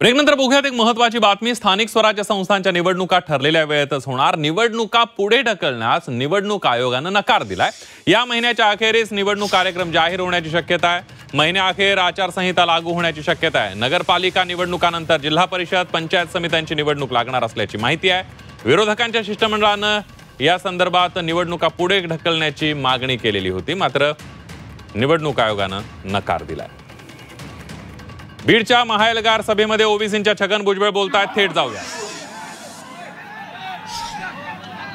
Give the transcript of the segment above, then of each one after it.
ब्रेकनंतर बघूयात एक महत्त्वाची बातमी। स्थानिक स्वराज्य संस्थांच्या निवडणुका ठरलेल्या वेळेतच होणार, निवडणुका पुढे ढकलण्यास निवडणूक आयोगाने नकार दिलाय। या महिन्याच्या अखेरीस निवडणूक कार्यक्रम जाहीर होण्याची शक्यता आहे। महिन्याअखेर आचारसंहिता लागू होण्याची शक्यता आहे। नगरपालिका निवडणुकानंतर जिल्हा परिषद पंचायत समित्यांची निवडणूक लागणार असल्याची माहिती आहे। विरोधकांच्या शिष्टमंडळाने या संदर्भात निवडणुका पुढे ढकलण्याची मागणी केलेली होती, मात्र निवडणूक आयोगाने नकार दिलाय। बीडच्या महाएल्गार सभेमध्ये ओबीसींच्या छगन भुजबळ बोलतायत, थेट जाऊया।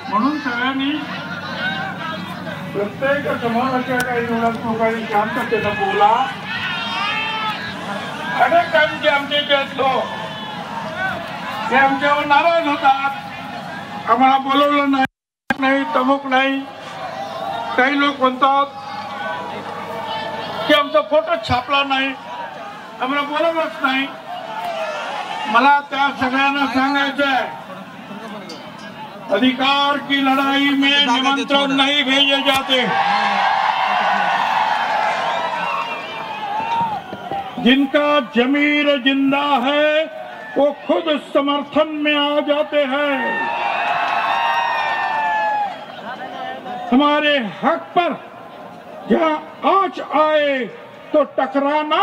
म्हणून सगळ्यांनी प्रत्येक समाजाच्या काही निवडणुकांनी शांततेने बोला। अनेक टाइमचे आमचे जे लोक ते आमच्यावर नाराज होतात, आम्हाला बोलवलं नाही, तमुक नाही। काही लोक म्हणतात की आमचा फोटो छापला नाही, आम्हाला बोलवलंच नाही। मला त्या सगळ्यांना सांगायचं आहे, अधिकार की लड़ाई में निमंत्रण नहीं भेजे जाते। जिनका जमीर जिंदा है वो खुद समर्थन में आ जाते हैं। हमारे हक पर जहां आंच आए तो टकराना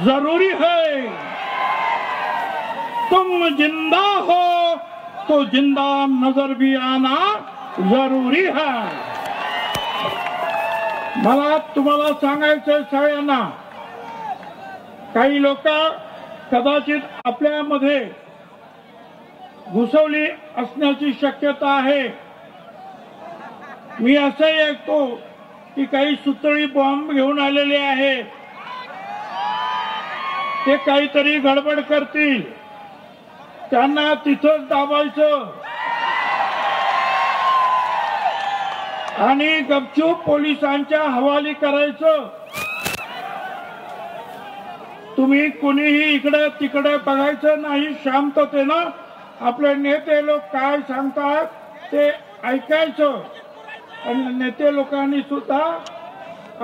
जरूरी है। तुम जिंदा हो तो जिंदा नजर भी आना जरूरी है। मला तुम्हाला सांगायचं सगळ्यांना, काही लोक कदाचित आपल्यामध्ये घुसवली असण्याची शक्यता आहे। मी असंही ऐकतो की काही सुतळी बॉम्ब घेऊन आलेले आहे, ते काहीतरी गडबड करतील, त्यांना तिथंच दाबायचं आणि गपचूप पोलिसांच्या हवाली करायचं। तुम्ही कुणीही इकडे तिकडे बघायचं नाही, शांततेनं आपले नेते लोक काय सांगतात ते ऐकायचं आणि नेते लोकांनी सुद्धा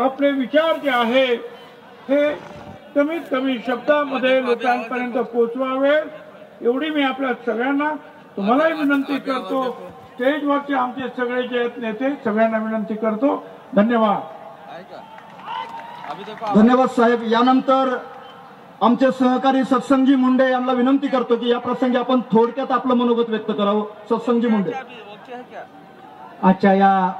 आपले विचार जे आहे हे कमीत कमी शब्दामध्ये लोकांपर्यंत पोहोचवावे, एवढी मी आपल्या सगळ्यांना तुम्हालाही विनंती करतो। स्टेजवरचे आमचे सगळे जे नेते सगळ्यांना विनंती करतो। धन्यवाद। धन्यवाद साहेब। यानंतर आमचे सहकारी सत्संगजी मुंडे यांना विनंती करतो की या प्रसंगी आपण थोडक्यात आपलं मनोगत व्यक्त करावं। सत्संगजी मुंडे। आजच्या या